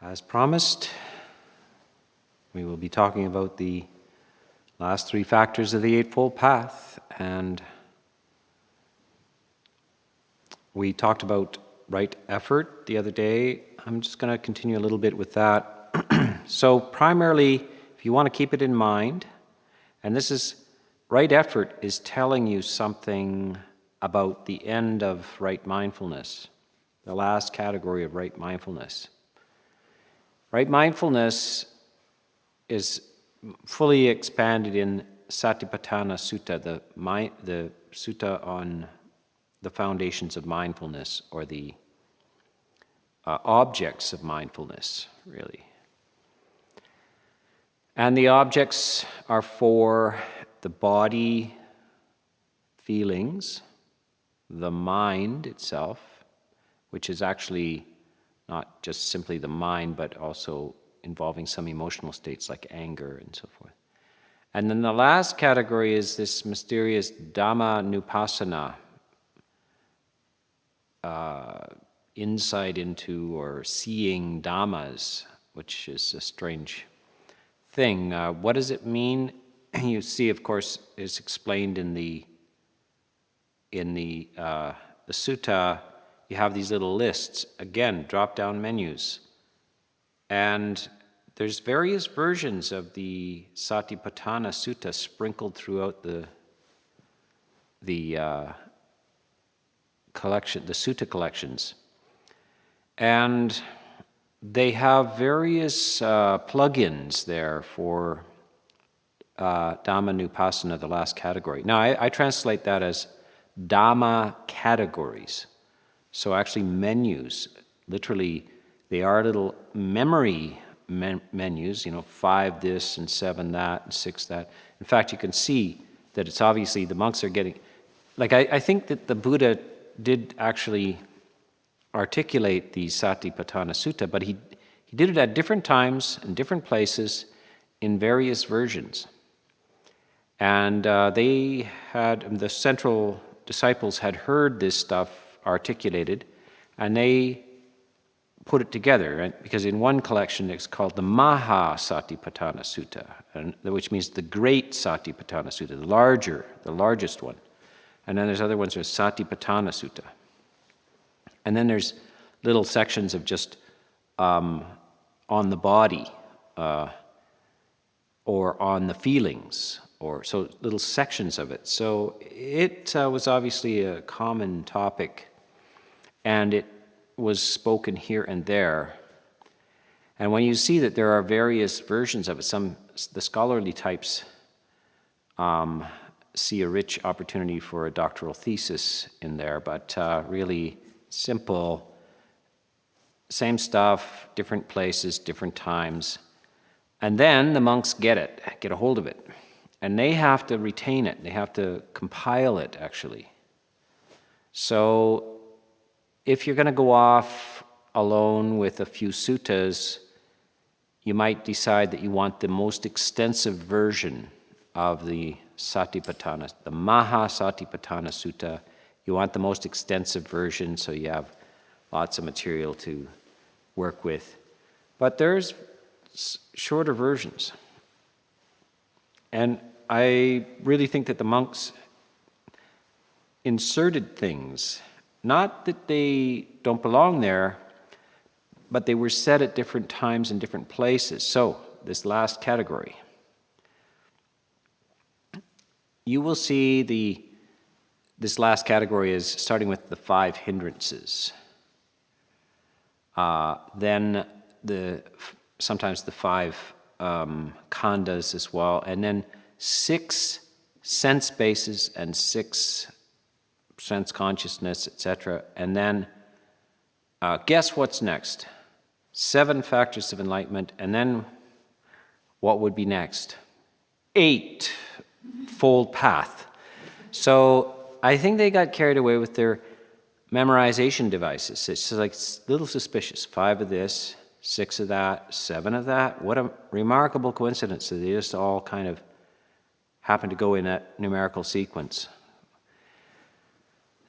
As promised, we will be talking about the last three factors of the Eightfold Path, and we talked about right effort the other day. I'm just going to continue a little bit with that. So primarily, if you want to keep it in mind, and this is, right effort is telling you something about the end of right mindfulness, the last category of right mindfulness. Right mindfulness is fully expanded in Satipatthana Sutta, the sutta on the foundations of mindfulness, or the objects of mindfulness, really. And the objects are for the body, feelings, the mind itself, which is actually not just simply the mind, but also involving some emotional states like anger and so forth. And then the last category is this mysterious Dhammanupassana, insight into or seeing Dhammas, which is a strange thing. What does it mean? You see, of course, is explained in the sutta. You have these little lists, again, drop-down menus. And there's various versions of the Satipatthana Sutta sprinkled throughout the collection, the sutta collections. And they have various plugins there for Dhammanupassana, the last category. Now, I translate that as Dhamma categories. So actually menus, literally, they are little memory menus, 5 this and 7 that and 6 that. In fact, you can see that it's obviously the monks are getting, I think that the Buddha did actually articulate the Satipatthana Sutta, but he did it at different times and different places in various versions. And the central disciples had heard this stuff articulated, and they put it together, right? Because in one collection it's called the Maha Satipatthana Sutta, which means the great Satipatthana Sutta, the largest one. And then there's other ones, there's Satipatthana Sutta. And then there's little sections of just on the body, or on the feelings, or so little sections of it. So it was obviously a common topic, and it was spoken here and there. And when you see that there are various versions of it, the scholarly types see a rich opportunity for a doctoral thesis in there, but really simple, same stuff, different places, different times. And then the monks get a hold of it. And they have to retain it. They have to compile it, actually. So if you're going to go off alone with a few suttas, you might decide that you want the most extensive version of the Satipatthana, the Maha Satipatthana Sutta. You want the most extensive version, so you have lots of material to work with. But there's shorter versions. And I really think that the monks inserted things, not that they don't belong there, but they were said at different times in different places. So, this last category. You will see this last category is starting with the 5 hindrances. Then sometimes the 5 khandhas as well, and then 6 sense bases and 6 sense consciousness, etc. And then guess what's next? 7 factors of enlightenment, and then what would be next? 8-fold path. So I think they got carried away with their memorization devices. It's like a little suspicious. 5 of this, 6 of that, 7 of that. What a remarkable coincidence that they just all kind of happen to go in that numerical sequence.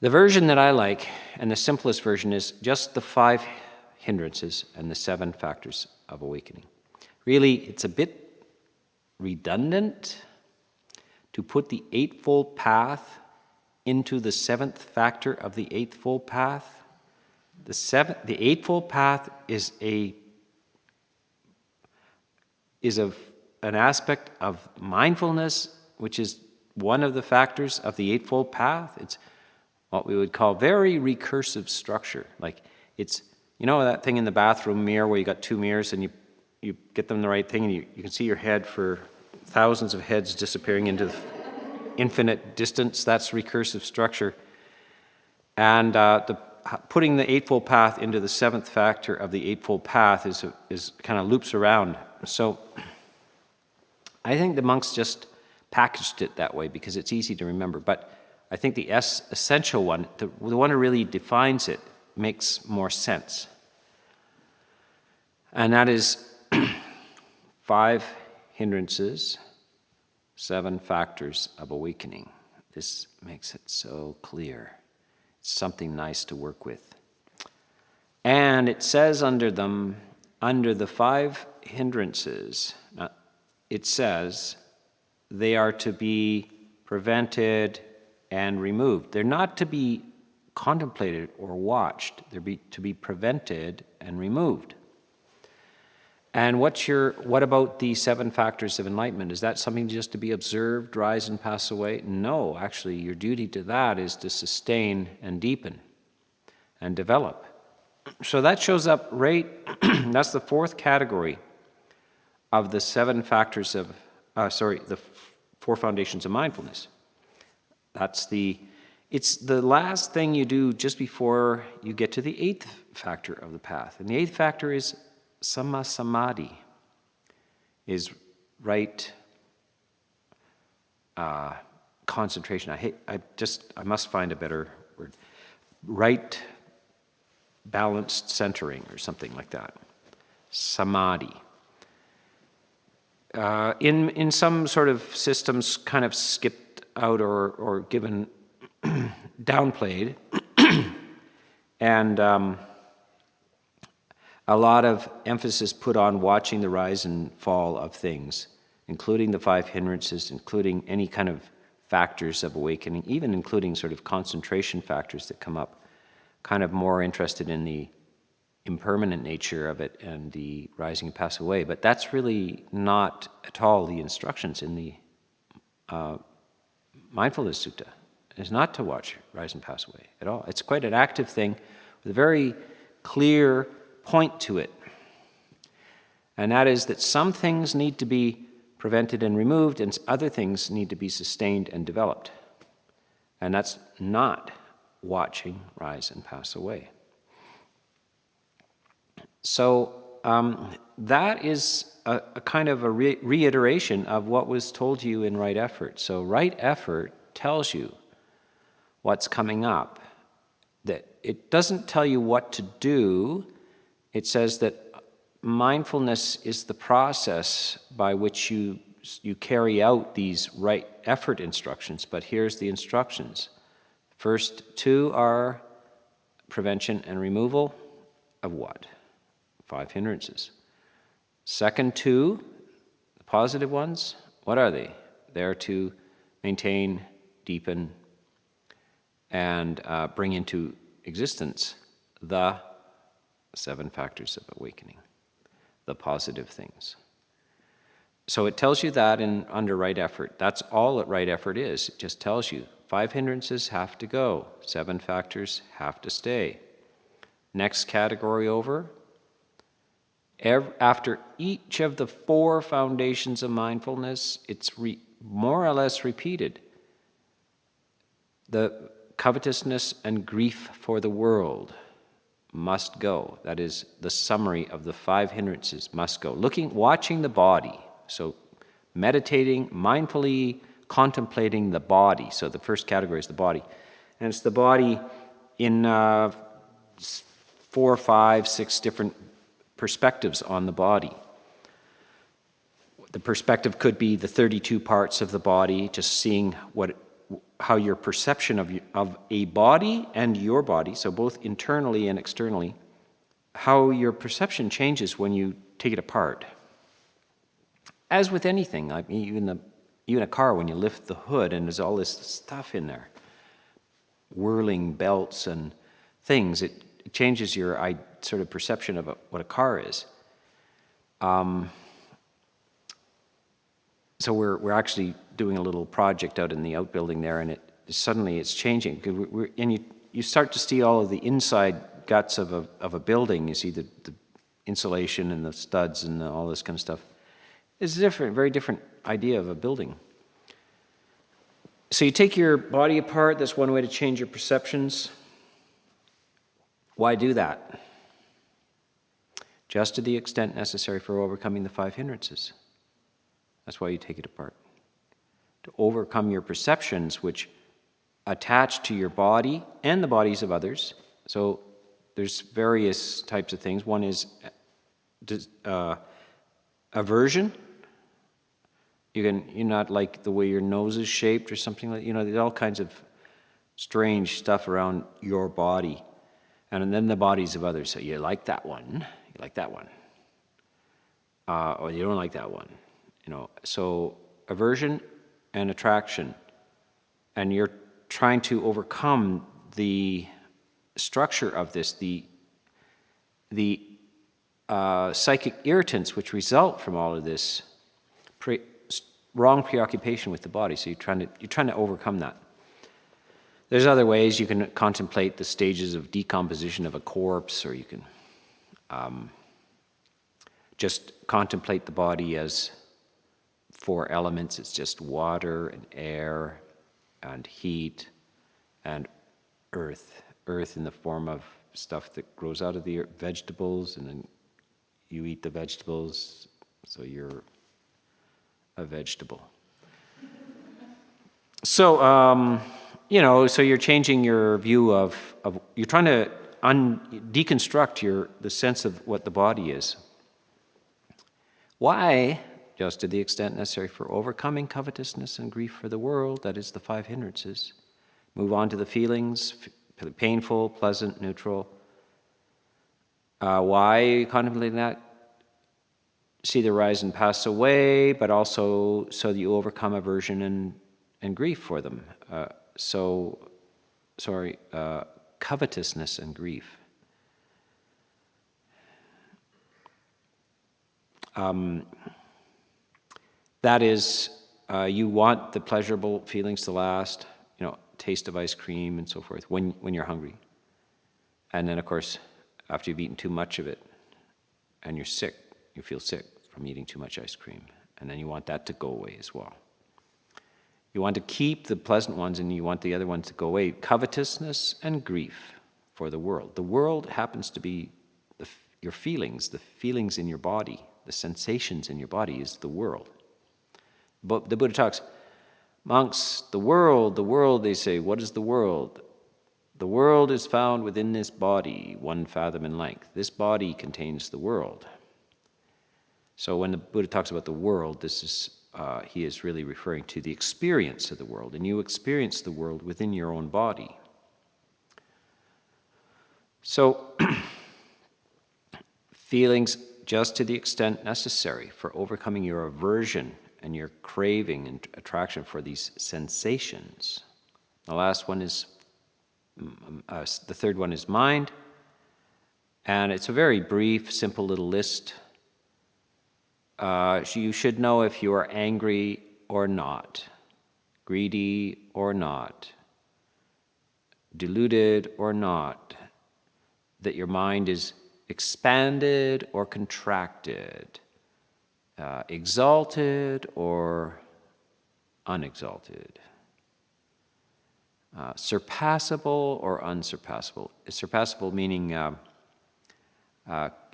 The version that I like, and the simplest version, is just the 5 hindrances and the 7 factors of awakening. Really, it's a bit redundant to put the Eightfold Path into the 7th factor of the Eightfold Path. The Eightfold Path is an aspect of mindfulness, which is one of the factors of the Eightfold Path. It's what we would call very recursive structure. Like it's, you know that thing in the bathroom mirror where you got 2 mirrors and you get them the right thing and you can see your head for thousands of heads disappearing into the infinite distance. That's recursive structure. And putting the Eightfold Path into the 7th factor of the Eightfold Path is kind of loops around. So I think the monks just packaged it that way because it's easy to remember. But I think the essential one, the one who really defines it, makes more sense. And that is 5 hindrances, 7 factors of awakening. This makes it so clear. It's something nice to work with. And it says under them, under the 5 hindrances, it says they are to be prevented and removed. They're not to be contemplated or watched. They're to be prevented and removed. And what about the 7 factors of enlightenment? Is that something just to be observed, rise and pass away? No, actually, your duty to that is to sustain and deepen and develop. So that shows up that's the 4th category of the 7 factors of, the 4 foundations of mindfulness. It's the last thing you do just before you get to the 8th factor of the path. And the 8th factor is Samadhi, is right concentration. I must find a better word. Right balanced centering or something like that. Samadhi. In some sort of systems kind of skipped out or given downplayed, and a lot of emphasis put on watching the rise and fall of things, including the 5 hindrances, including any kind of factors of awakening, even including sort of concentration factors that come up, kind of more interested in the impermanent nature of it and the rising and pass away. But that's really not at all the instructions in the Mindfulness Sutta. It's not to watch rise and pass away at all. It's quite an active thing with a very clear point to it. And that is that some things need to be prevented and removed, and other things need to be sustained and developed. And that's not watching rise and pass away. So that is a kind of a reiteration of what was told to you in right effort. So right effort tells you what's coming up. That it doesn't tell you what to do. It says that mindfulness is the process by which you carry out these right effort instructions. But here's the instructions. First 2 are prevention and removal of what? 5 hindrances. Second 2, the positive ones, what are they? They're to maintain, deepen, and bring into existence the 7 factors of awakening, the positive things. So it tells you that under right effort. That's all that right effort is. It just tells you 5 hindrances have to go, 7 factors have to stay. Next category over. After each of the 4 foundations of mindfulness, it's more or less repeated. The covetousness and grief for the world must go. That is the summary of the 5 hindrances must go. Watching the body. So meditating, mindfully contemplating the body. So the first category is the body. And it's the body in 4, 5, 6 different perspectives on the body. The perspective could be the 32 parts of the body, just seeing how your perception of a body and your body, so both internally and externally, how your perception changes when you take it apart. As with anything, like even a car, when you lift the hood and there's all this stuff in there, whirling belts and things, it changes your sort of perception of what a car is. So we're actually doing a little project out in the outbuilding there, and suddenly it's changing. And you start to see all of the inside guts of a building. You see the insulation and the studs and all this kind of stuff. It's a very different idea of a building. So you take your body apart. That's one way to change your perceptions. Why do that? Just to the extent necessary for overcoming the 5 hindrances. That's why you take it apart. To overcome your perceptions which attach to your body and the bodies of others. So there's various types of things. One is aversion. You're not like the way your nose is shaped or something like, there's all kinds of strange stuff around your body. And then the bodies of others. So you like that one, you like that one. Or you don't like that one. So aversion and attraction. And you're trying to overcome the structure of this, the psychic irritants which result from all of this wrong preoccupation with the body. So you're trying to overcome that. There's other ways. You can contemplate the stages of decomposition of a corpse, or you can just contemplate the body as 4 elements. It's just water and air and heat and earth. Earth in the form of stuff that grows out of the vegetables, and then you eat the vegetables, so you're a vegetable. So, so you're changing your view of you're trying to deconstruct the sense of what the body is. Why? Just to the extent necessary for overcoming covetousness and grief for the world, that is the 5 hindrances. Move on to the feelings, painful, pleasant, neutral. Why are you contemplating that? See the rise and pass away, but also so that you overcome aversion and grief for them. Covetousness and grief. That is, you want the pleasurable feelings to last, taste of ice cream and so forth, when you're hungry. And then, of course, after you've eaten too much of it and you're sick, you feel sick from eating too much ice cream. And then you want that to go away as well. You want to keep the pleasant ones and you want the other ones to go away. Covetousness and grief for the world. The world happens to be your feelings, the feelings in your body, the sensations in your body is the world. But the Buddha talks, monks, the world, they say, what is the world? The world is found within this body, 1 fathom in length. This body contains the world. So when the Buddha talks about the world, he is really referring to the experience of the world, and you experience the world within your own body. So, feelings just to the extent necessary for overcoming your aversion and your craving and attraction for these sensations. The last one is, the third one is mind, and it's a very brief, simple little list. You should know if you are angry or not, greedy or not, deluded or not, that your mind is expanded or contracted, exalted or unexalted, surpassable or unsurpassable. Surpassable meaning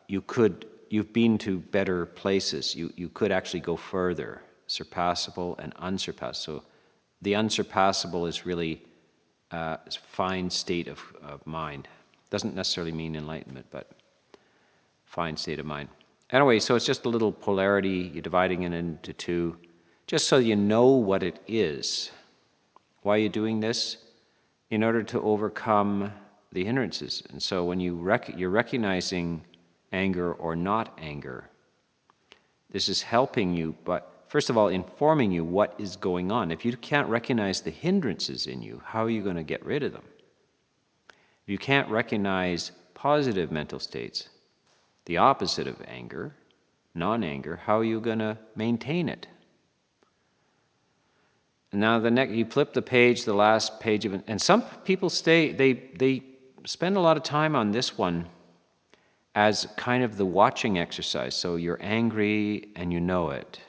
you've been to better places. You could actually go further. Surpassable and unsurpassable. So the unsurpassable is really a fine state of mind. Doesn't necessarily mean enlightenment, but fine state of mind. Anyway, so it's just a little polarity. You're dividing it into 2, just so you know what it is. Why are you doing this? In order to overcome the hindrances. And so when you're recognizing anger or not anger, this is helping you, but first of all, informing you what is going on. If you can't recognize the hindrances in you, how are you going to get rid of them? If you can't recognize positive mental states, the opposite of anger, non-anger, how are you going to maintain it? And now you flip the page, the last page of it, and some people they spend a lot of time on this one as kind of the watching exercise. So you're angry and you know it.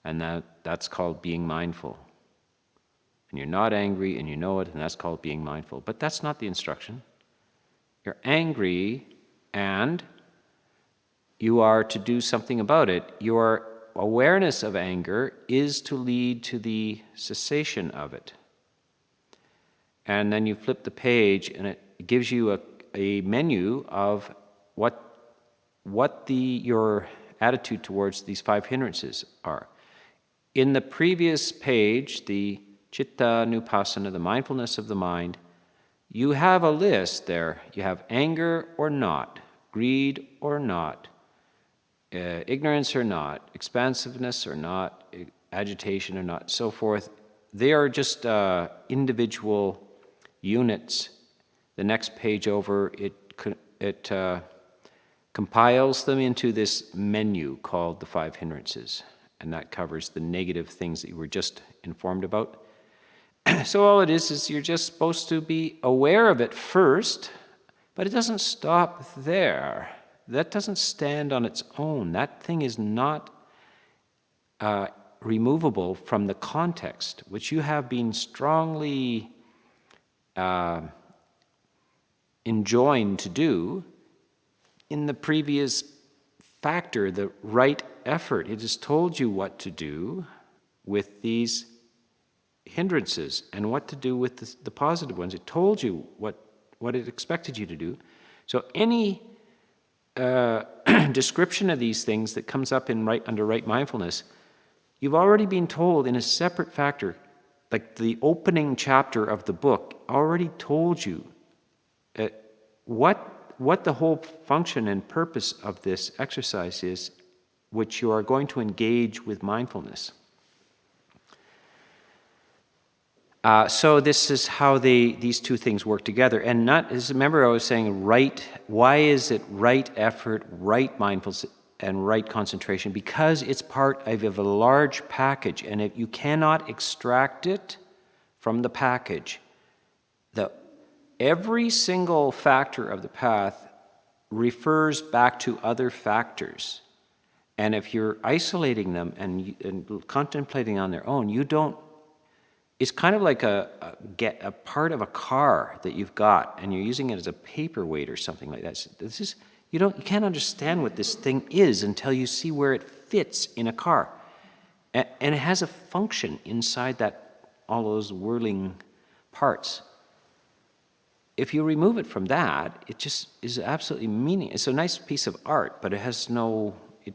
And that's called being mindful. And you're not angry and you know it, and that's called being mindful. But that's not the instruction. You're angry and you are to do something about it. Your awareness of anger is to lead to the cessation of it. And then you flip the page and it gives you a menu of what your attitude towards these five hindrances are. In the previous page, the Chitta Nupassana, the mindfulness of the mind, you have a list there. You have anger or not, greed or not, ignorance or not, expansiveness or not, agitation or not, so forth. They are just individual units. The next page over, it compiles them into this menu called the five hindrances. And that covers the negative things that you were just informed about. So all it is you're just supposed to be aware of it first, but it doesn't stop there. That doesn't stand on its own. That thing is not removable from the context, which you have been strongly enjoined to do in the previous factor, the right effort. It has told you what to do with these hindrances and what to do with the positive ones. It told you what it expected you to do. So any description of these things that comes up under right mindfulness, you've already been told in a separate factor, like the opening chapter of the book already told you what the whole function and purpose of this exercise is, which you are going to engage with mindfulness. So this is how these two things work together. And remember I was saying why is it right effort, right mindfulness, and right concentration? Because it's part of a large package, and if you cannot extract it from the package, every single factor of the path refers back to other factors. And if you're isolating them and contemplating on their own, it's kind of like a part of a car that you've got, and you're using it as a paperweight or something like that. You can't understand what this thing is until you see where it fits in a car. And it has a function inside all those whirling parts. If you remove it from that, it just is absolutely meaningless. It's a nice piece of art, but it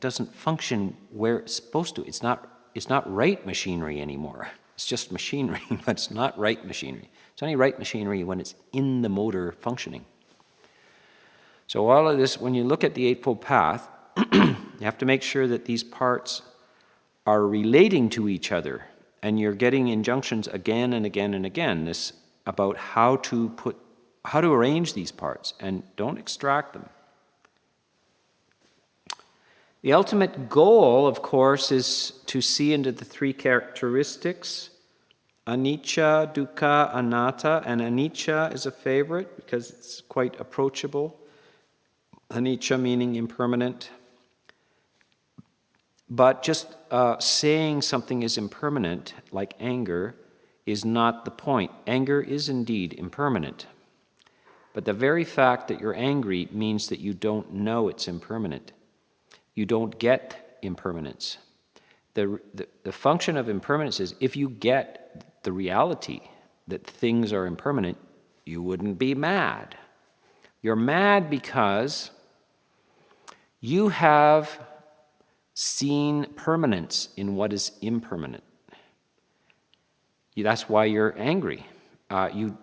doesn't function where it's supposed to. It's not right machinery anymore. It's just machinery, but it's not right machinery. It's only right machinery when it's in the motor functioning. So all of this, when you look at the Eightfold Path, you have to make sure that these parts are relating to each other, and you're getting injunctions again and again and again, this about how to arrange these parts, and don't extract them. The ultimate goal, of course, is to see into the three characteristics, anicca, dukkha, anatta, and anicca is a favorite because it's quite approachable. Anicca meaning impermanent. But just saying something is impermanent, like anger, is not the point. Anger is indeed impermanent. But the very fact that you're angry means that you don't know it's impermanent. You don't get impermanence. The function of impermanence is if you get the reality that things are impermanent, you wouldn't be mad. You're mad because you have seen permanence in what is impermanent. That's why you're angry. You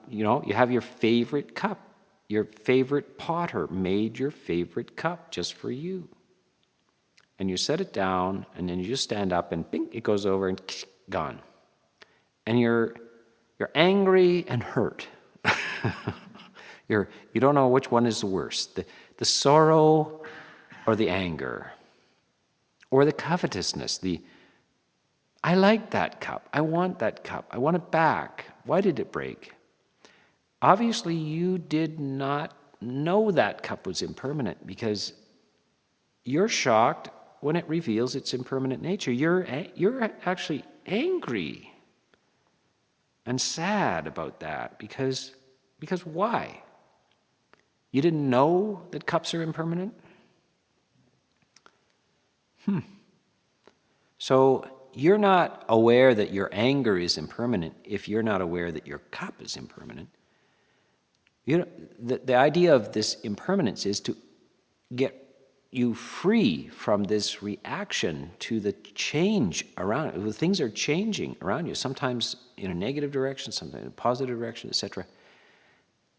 have your favorite cup. your favorite potter made your favorite cup just for you. And you set it down, and then you just stand up, and bing, it goes over, and gone. And you're angry and hurt. You don't know which one is the worst, the sorrow or the anger, or the covetousness, I like that cup, I want that cup, I want it back. Why did it break? Obviously, you did not know that cup was impermanent, because you're shocked when it reveals its impermanent nature. You're actually angry and sad about that, because why? You didn't know that cups are impermanent? So you're not aware that your anger is impermanent if you're not aware that your cup is impermanent. The idea of this impermanence is to get you free from this reaction to the change around you. Things are changing around you, sometimes in a negative direction, sometimes in a positive direction, etc.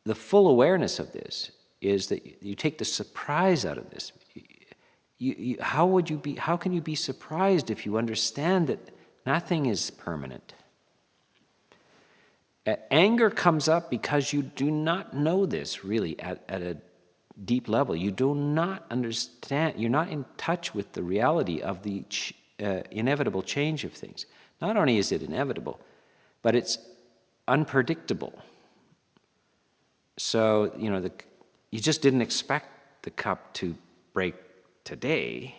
The full awareness of this is that you take the surprise out of this. How can you be surprised if you understand that nothing is permanent? Anger comes up because you do not know this really at a deep level. You do not understand, you're not in touch with the reality of the inevitable change of things. Not only is it inevitable, but it's unpredictable. So, you just didn't expect the cup to break today,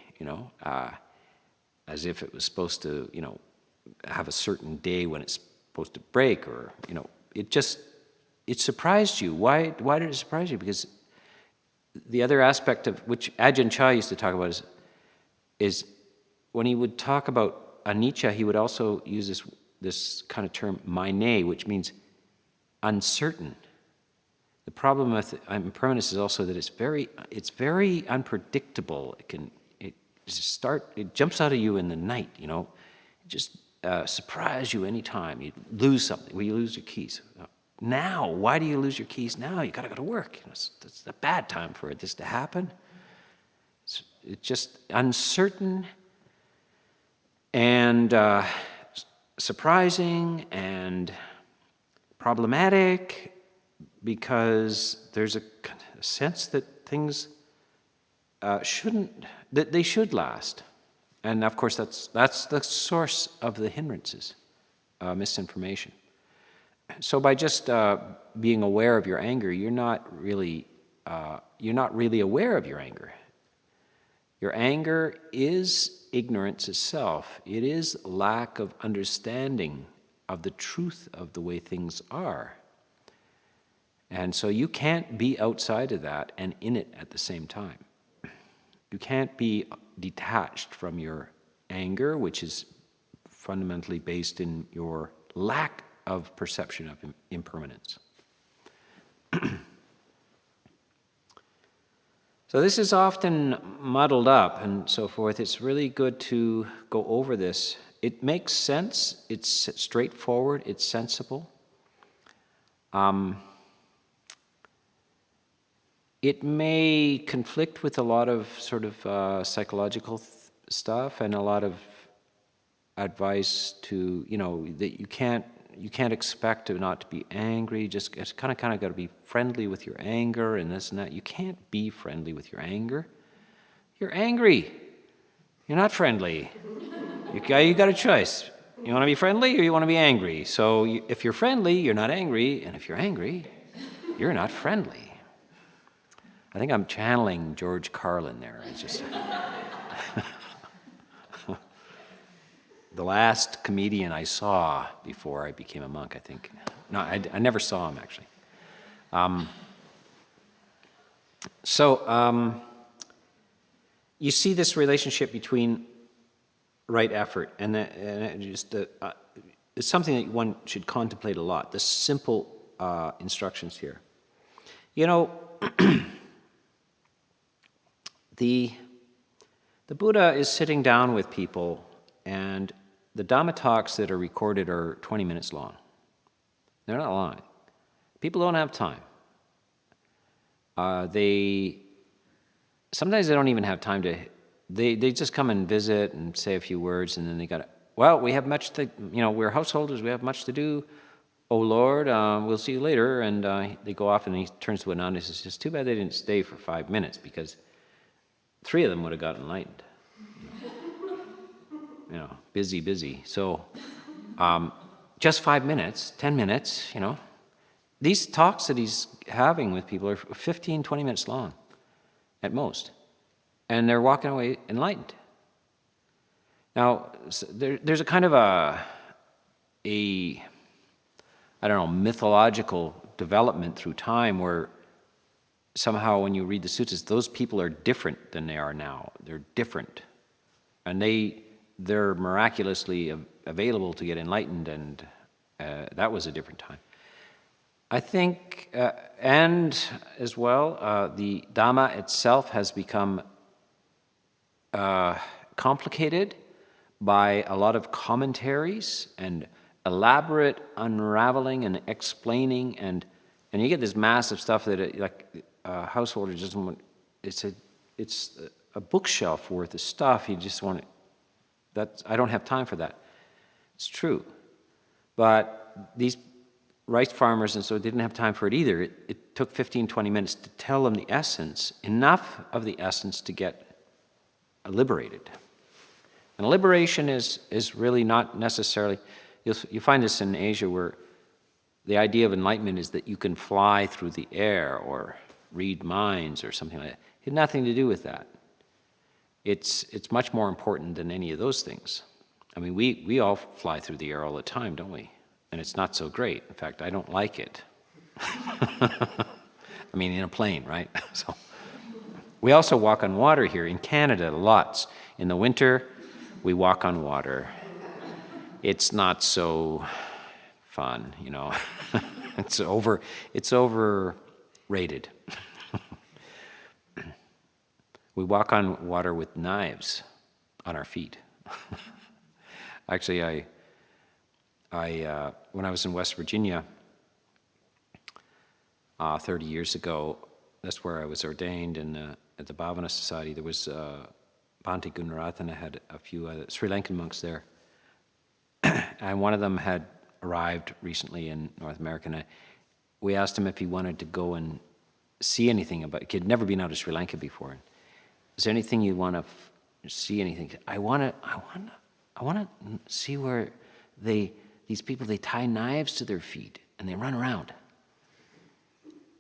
as if it was supposed to, have a certain day when it's supposed to break, or, it surprised you. Why did it surprise you? Because the other aspect of which Ajahn Chah used to talk about is when he would talk about anicca, he would also use this kind of term, maine, which means uncertain. The problem with impermanence is also that it's very unpredictable. It jumps out of you in the night, it just surprise you anytime. You lose something. Well, you lose your keys. Now, why do you lose your keys now? You got to go to work. It's a bad time for this to happen. It's just uncertain and surprising and problematic, because there's a sense that things they should last. And of course, that's the source of the hindrances, misinformation. So by just being aware of your anger, you're not really aware of your anger. Your anger is ignorance itself. It is lack of understanding of the truth of the way things are. And so you can't be outside of that and in it at the same time. You can't be detached from your anger, which is fundamentally based in your lack of perception of impermanence. So this is often muddled up and so forth. It's really good to go over this. It makes sense. It's straightforward. It's sensible. It may conflict with a lot of sort of psychological stuff and a lot of advice to, that you can't expect to not to be angry. It's kind of got to be friendly with your anger and this and that. You can't be friendly with your anger. You're angry. You're not friendly. You got a choice. You want to be friendly or you want to be angry. So if you're friendly, you're not angry, and if you're angry, you're not friendly. I think I'm channeling George Carlin there. It's just the last comedian I saw before I became a monk, I think. No, I never saw him, actually. You see this relationship between right effort, and it's something that one should contemplate a lot, the simple instructions here. The Buddha is sitting down with people, and the Dhamma talks that are recorded are 20 minutes long. They're not long. People don't have time. Sometimes they don't even have time to, they just come and visit and say a few words, and then they got to, well, we have much to, we're householders, we have much to do. Oh Lord, we'll see you later. And they go off, and he turns to Ananda and says, it's too bad they didn't stay for 5 minutes, because 3 of them would have gotten enlightened. Busy. So just 5 minutes, 10 minutes, These talks that he's having with people are 15, 20 minutes long at most. And they're walking away enlightened. Now, there's a kind of a mythological development through time where somehow when you read the suttas, those people are different than they are now. They're different. And they're miraculously available to get enlightened, and that was a different time. I think, and as well, the Dhamma itself has become complicated by a lot of commentaries and elaborate unraveling and explaining, and you get this massive stuff that a householder doesn't want. It's a bookshelf worth of stuff. You just want it. I don't have time for that. It's true, but these rice farmers and so didn't have time for it either. It took 15, 20 minutes to tell them the essence, enough of the essence to get liberated. And liberation is really not necessarily, you find this in Asia, where the idea of enlightenment is that you can fly through the air or read minds or something like that. It had nothing to do with that. It's much more important than any of those things. I mean, we all fly through the air all the time, don't we? And it's not so great. In fact, I don't like it. I mean, in a plane, right? So we also walk on water here in Canada, lots. In the winter, we walk on water. It's not so fun, It's overrated. We walk on water with knives on our feet. Actually, I when I was in West Virginia 30 years ago, that's where I was ordained, and at the Bhavana Society, there was Bhante Gunaratana had a few Sri Lankan monks there, and one of them had arrived recently in North America, and we asked him if he wanted to go and see anything about. He'd never been out of Sri Lanka before. And, is there anything you want to see? Anything? I want to see where these people, they tie knives to their feet and they run around.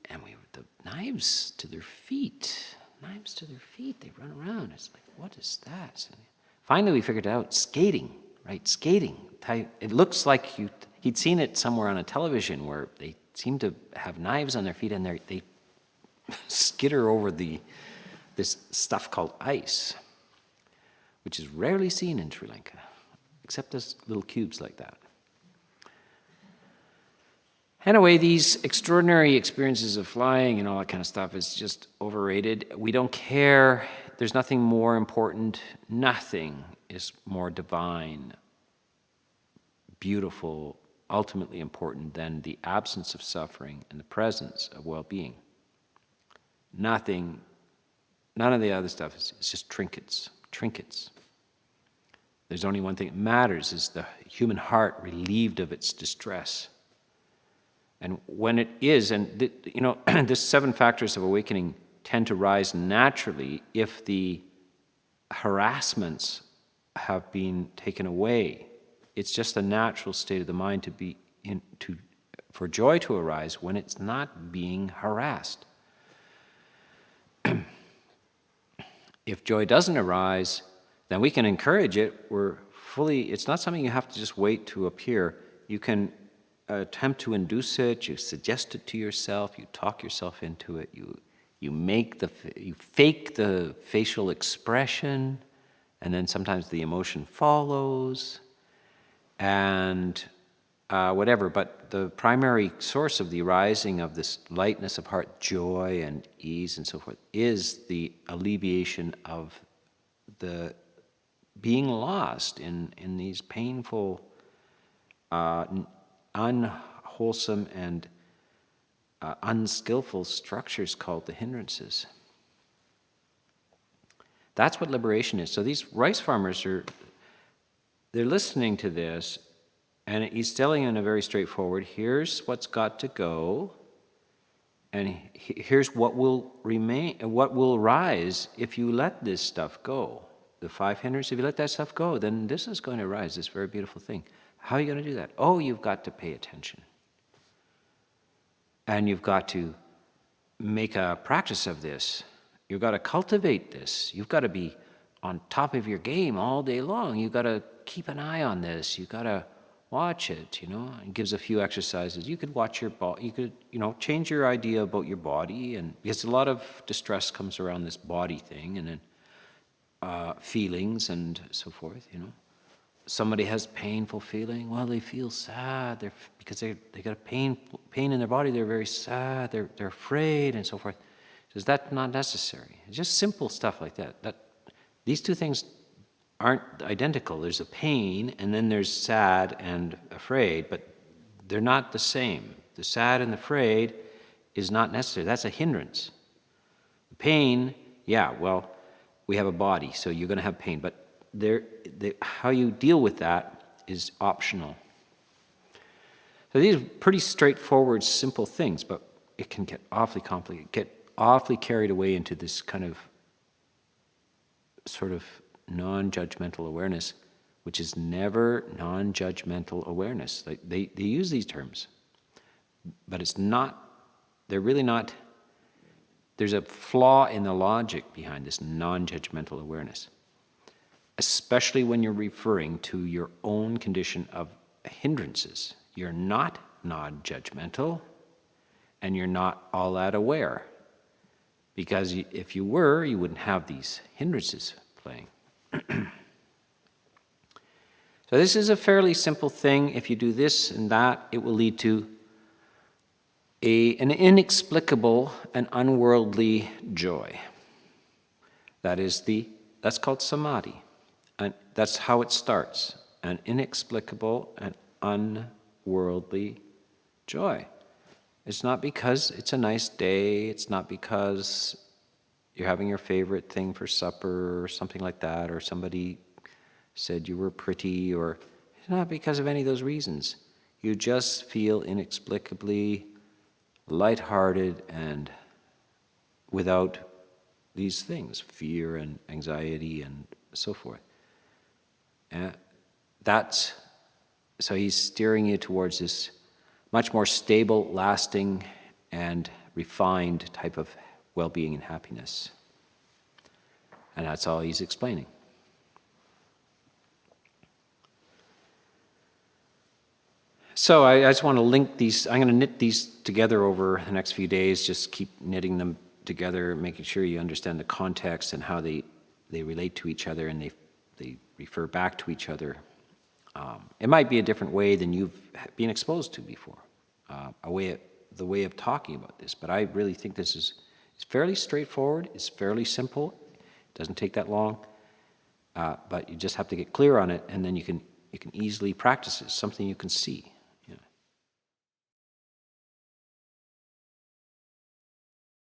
And the knives to their feet, they run around. It's like, what is that? And finally, we figured out skating, right? Skating. It looks like he'd seen it somewhere on a television where they seem to have knives on their feet, and they skitter over this stuff called ice, which is rarely seen in Sri Lanka, except as little cubes like that. Anyway, these extraordinary experiences of flying and all that kind of stuff is just overrated. We don't care. There's nothing more important. Nothing is more divine, beautiful, ultimately important than the absence of suffering and the presence of well-being. Nothing, none of the other stuff is just trinkets. There's only one thing that matters, is the human heart relieved of its distress. And when it is, and the 7 factors of awakening tend to rise naturally if the harassments have been taken away. It's just a natural state of the mind for joy to arise when it's not being harassed. If joy doesn't arise, then we can encourage it. It's not something you have to just wait to appear. You can attempt to induce it, you suggest it to yourself, you talk yourself into it, you fake the facial expression, and then sometimes the emotion follows, and whatever. But the primary source of the arising of this lightness of heart, joy and ease and so forth, is the alleviation of the being lost in these painful, unwholesome and unskillful structures called the hindrances. That's what liberation is. So these rice farmers they're listening to this, and he's telling in a very straightforward, here's what's got to go, and here's what will remain, what will arise if you let this stuff go. The 5 hindrances, if you let that stuff go, then this is going to arise, this very beautiful thing. How are you going to do that? Oh, you've got to pay attention. And you've got to make a practice of this. You've got to cultivate this. You've got to be on top of your game all day long. You've got to keep an eye on this. You've got to watch it, It gives a few exercises. You could watch your body. You could, change your idea about your body, and because a lot of distress comes around this body thing, and then feelings and so forth, Somebody has painful feeling. Well, they feel sad. Because they got a pain in their body. They're very sad. They're afraid and so forth. Is that not necessary? It's just simple stuff like that. These two things aren't identical. There's a pain, and then there's sad and afraid, but they're not the same. The sad and the afraid is not necessary. That's a hindrance. The pain, we have a body, so you're going to have pain, but how you deal with that is optional. So these are pretty straightforward, simple things, but it can get awfully complicated, get awfully carried away into this kind of sort of non-judgmental awareness, which is never non-judgmental awareness. They use these terms, but it's not, they're really not, there's a flaw in the logic behind this non-judgmental awareness, especially when you're referring to your own condition of hindrances. You're not non-judgmental, and you're not all that aware. Because if you were, you wouldn't have these hindrances playing. So this is a fairly simple thing. If you do this and that, it will lead to an inexplicable and unworldly joy. That's called Samadhi. And that's how it starts. An inexplicable and unworldly joy. It's not because it's a nice day. It's not because you're having your favorite thing for supper or something like that, or somebody said you were pretty, or it's not because of any of those reasons. You just feel inexplicably lighthearted and without these things, fear and anxiety and so forth. So he's steering you towards this much more stable, lasting, and refined type of well-being and happiness. And that's all he's explaining. So I just want to link these, I'm going to knit these together over the next few days, just keep knitting them together, making sure you understand the context and how they relate to each other, and they refer back to each other. It might be a different way than you've been exposed to before, the way of talking about this, but I really think this is fairly straightforward, it's fairly simple, it doesn't take that long, but you just have to get clear on it, and then you can easily practice it, something you can see.